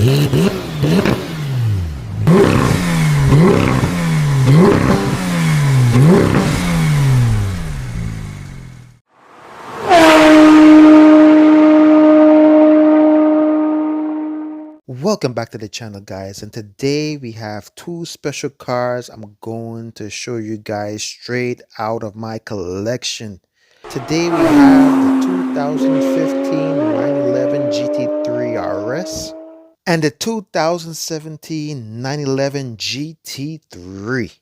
Welcome back to the channel, guys, and today we have two special cars I'm going to show you guys straight out of my collection. Today we have the 2015 911 GT3 RS and the 2017 911 GT3.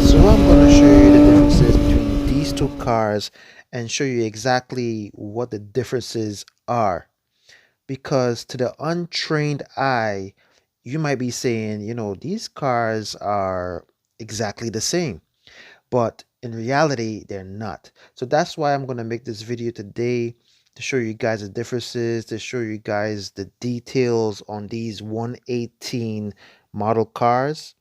So I'm going to show you the differences between these two cars and show you exactly what the differences are. Because to the untrained eye, you might be saying, these cars are exactly the same, but in reality, they're not. So that's why I'm going to make this video today to show you guys the differences, to show you guys the details on these 118 model cars,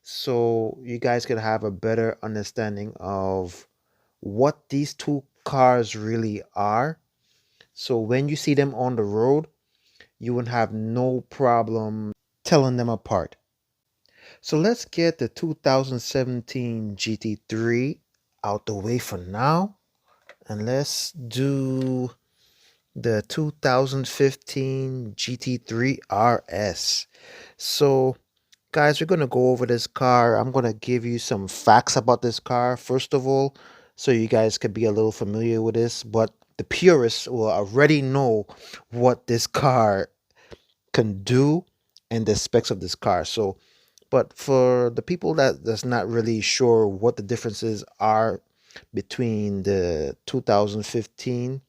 so you guys can have a better understanding of what these two cars really are. So when you see them on the road, you would have no problem telling them apart. So let's get the 2017 GT3 out the way for now, and let's do the 2015 GT3 RS. So guys, we're going to go over this car. I'm going to give you some facts about this car first of all, so you guys could be a little familiar with this, but the purists will already know what this car can do and the specs of this car. So, but for the people that's not really sure what the differences are between the 2015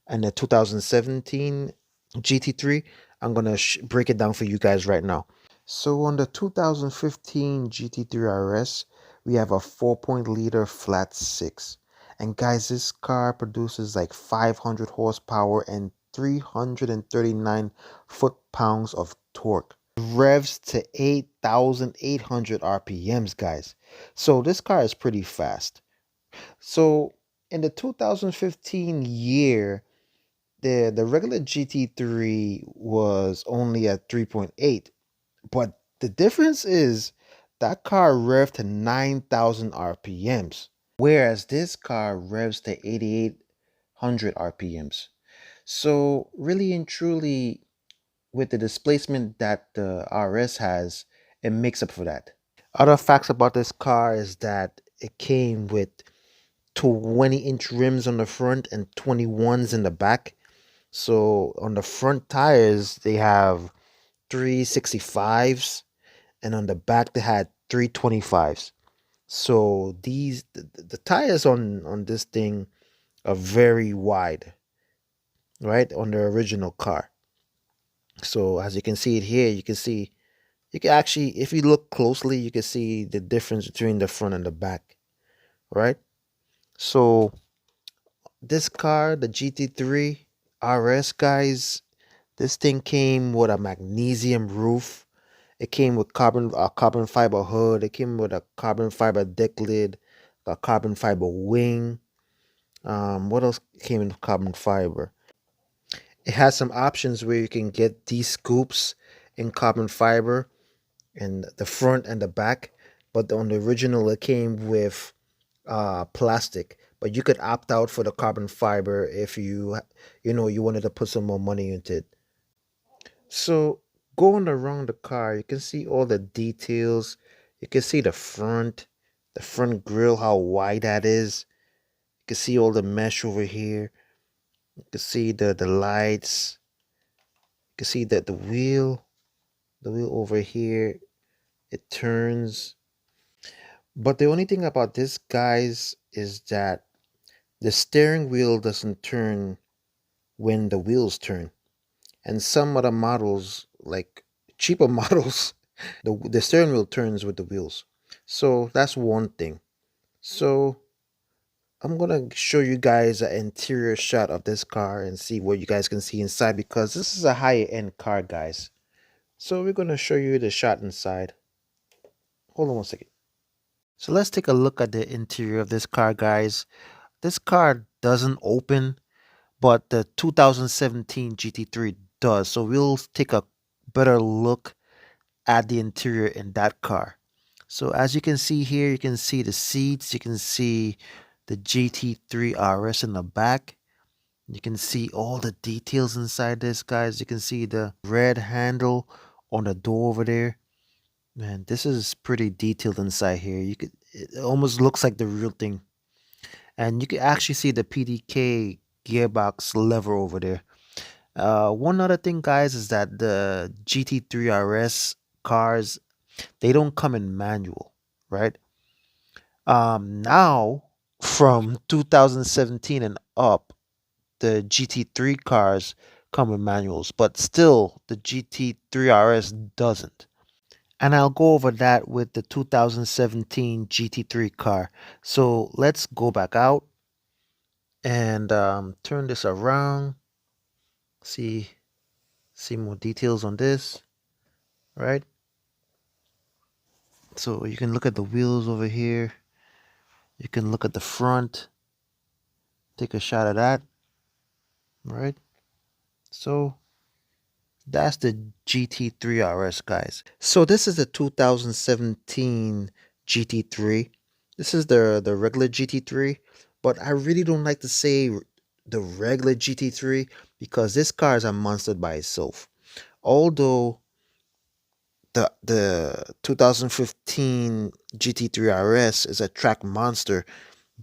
and the 2017 GT3, I'm gonna break it down for you guys right now. So on the 2015 GT3 RS, we have a 4.0-liter flat six. And guys, this car produces like 500 horsepower and 339 foot-pounds of torque. Revs to 8,800 RPMs, guys. So this car is pretty fast. So in the 2015 year, the regular GT3 was only at 3.8, but the difference is that car revved to 9,000 RPMs, whereas this car revs to 8,800 RPMs. So really and truly, with the displacement that the RS has, it makes up for that. Other facts about this car is that it came with 20-inch rims on the front and 21s in the back. So on the front tires, they have 365s, and on the back they had 325s. So the tires on this thing are very wide, right, on the original car. So as you can see it here, you can actually, if you look closely, you can see the difference between the front and the back, right? So this car, the GT3 RS, guys, this thing came with a magnesium roof. It came with a carbon fiber hood. It came with a carbon fiber deck lid, a carbon fiber wing. What else came in carbon fiber? It has some options where you can get these scoops in carbon fiber in the front and the back, but on the original it came with plastic. But you could opt out for the carbon fiber if you wanted to put some more money into it. So going around the car, you can see all the details. You can see the front grille, how wide that is. You can see all the mesh over here. You can see the lights. You can see that the wheel over here, it turns. But the only thing about this, guys, is that the steering wheel doesn't turn when the wheels turn. And some other models, like cheaper models, the steering wheel turns with the wheels. So that's one thing. So I'm gonna show you guys an interior shot of this car and see what you guys can see inside, because this is a higher end car, guys. So we're gonna show you the shot inside. Hold on one second. So let's take a look at the interior of this car, guys. This car doesn't open, but the 2017 GT3 does. So we'll take a better look at the interior in that car. So as you can see here, you can see the seats, you can see the GT3 RS in the back. You can see all the details inside this, guys. You can see the red handle on the door over there. Man, this is pretty detailed inside here. It almost looks like the real thing. And you can actually see the PDK gearbox lever over there. One other thing, guys, is that the GT3 RS cars, they don't come in manual, right? Now from 2017 and up, the GT3 cars come with manuals, but still the GT3 RS doesn't. And I'll go over that with the 2017 GT3 car. So let's go back out and turn this around. See, see more details on this, right? So you can look at the wheels over here. You can look at the front. Take a shot of that, right? So that's the GT3 RS, guys. So this is the 2017 GT3. This is the regular GT3, but I really don't like to say the regular GT3 because this car is a monster by itself. Although the 2015 GT3 RS is a track monster,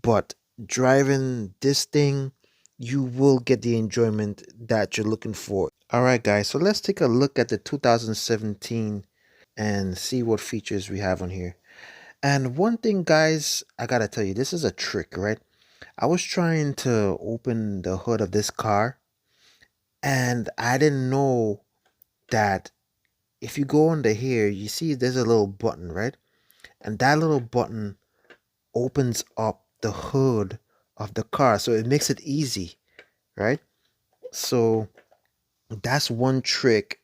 but driving this thing, you will get the enjoyment that you're looking for. All right, guys, so let's take a look at the 2017 and see what features we have on here. And one thing, guys, I gotta tell you, this is a trick, right? I was trying to open the hood of this car, and I didn't know that if you go under here, you see there's a little button, right? And that little button opens up the hood of the car, so it makes it easy, right? So that's one trick,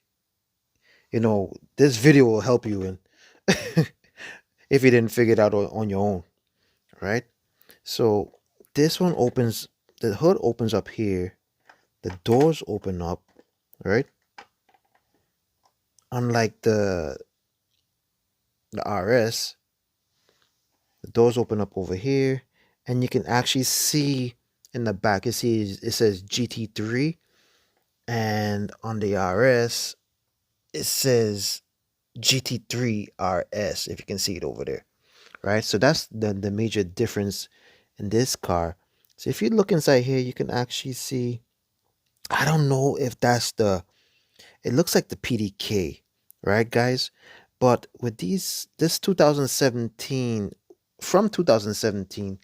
this video will help you in if you didn't figure it out on your own, right? So this one opens, the hood opens up here, the doors open up, right? Unlike the RS, the doors open up over here, and you can actually see in the back, you see it says GT3, and on the RS, it says GT3 RS, if you can see it over there, right? So that's the major difference in this car. So if you look inside here, you can actually see, I don't know if that's it looks like the PDK, right, guys? But with this 2017, from 2017,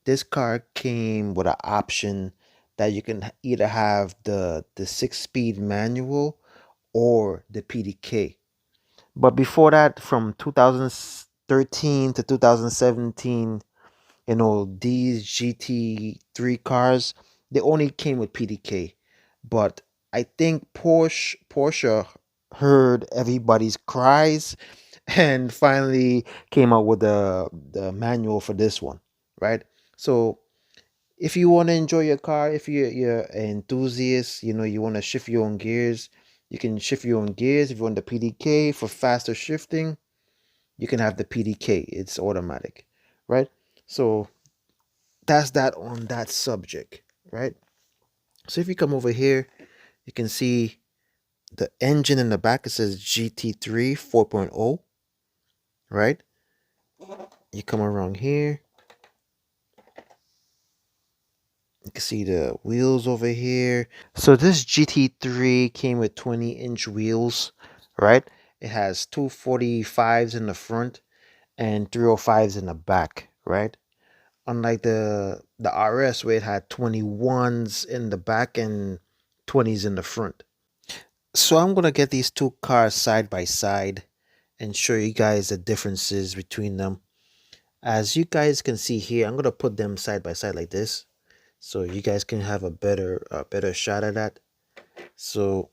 this car came with an option that you can either have the 6-speed manual or the PDK. But before that, from 2013 to 2017, these GT3 cars, they only came with PDK. But I think Porsche heard everybody's cries and finally came out with the manual for this one, right? So if you want to enjoy your car, if you're an enthusiast, you want to shift your own gears, you can shift your own gears. If you want the PDK for faster shifting, you can have the PDK. It's automatic, right? So that's that on that subject, right? So if you come over here, you can see the engine in the back. It says GT3 4.0, right? You come around here, you can see the wheels over here. So this GT3 came with 20-inch wheels, right? It has 245s in the front and 305s in the back, right? Unlike the RS where it had 21s in the back and 20s in the front. So I'm gonna get these two cars side by side and show you guys the differences between them. As you guys can see here, I'm gonna put them side by side like this, so you guys can have a better shot at that. So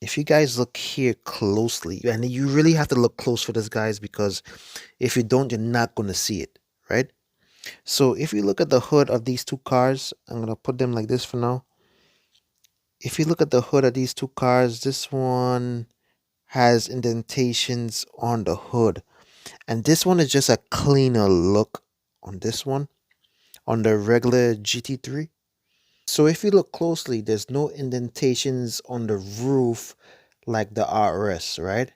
if you guys look here closely, and you really have to look close for this, guys, because if you don't, you're not gonna see it, right? So if you look at the hood of these two cars, I'm gonna put them like this for now. If you look at the hood of these two cars, this one has indentations on the hood, and this one is just a cleaner look on this one, on the regular GT3. So if you look closely, there's no indentations on the roof like the RS, right?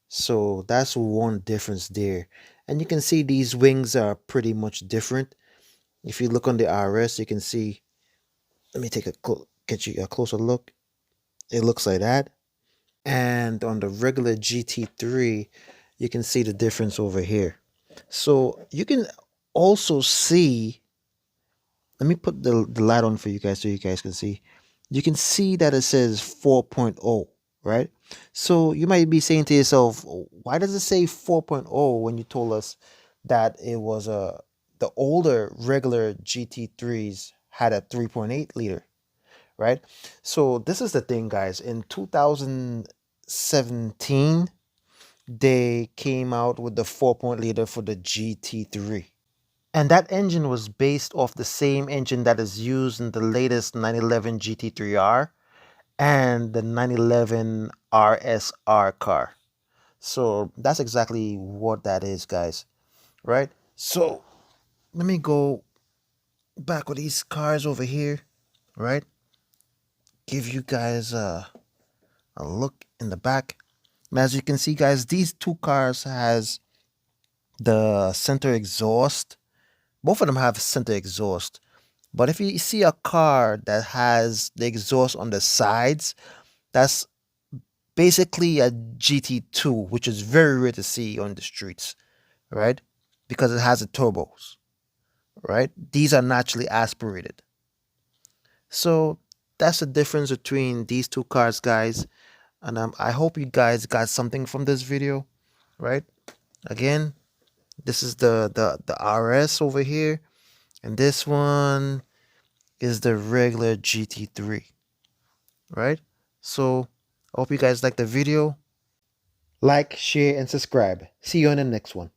So that's one difference there. And you can see these wings are pretty much different. If you look on the RS, you can see, let me take get you a closer look. It looks like that. And on the regular GT3, you can see the difference over here. So you can also see, let me put the light on for you guys so you guys can see. You can see that it says 4.0, right? So you might be saying to yourself, why does it say 4.0 when you told us that it was the older regular GT3s had a 3.8 liter, right? So this is the thing, guys. In 2017, they came out with the 4 liter for the GT3. And that engine was based off the same engine that is used in the latest 911 GT3R and the 911 RSR car. So that's exactly what that is, guys. Right? So let me go back with these cars over here, right? Give you guys a look in the back. And as you can see, guys, these two cars has the center exhaust. Both of them have center exhaust. But if you see a car that has the exhaust on the sides, that's basically a GT2, which is very rare to see on the streets, right? Because it has the turbos, right? These are naturally aspirated. So that's the difference between these two cars, guys. And I hope you guys got something from this video, right? Again, this is the RS over here, and this one is the regular GT3, right? So I hope you guys like the video. Like, share, and subscribe. See you on the next one.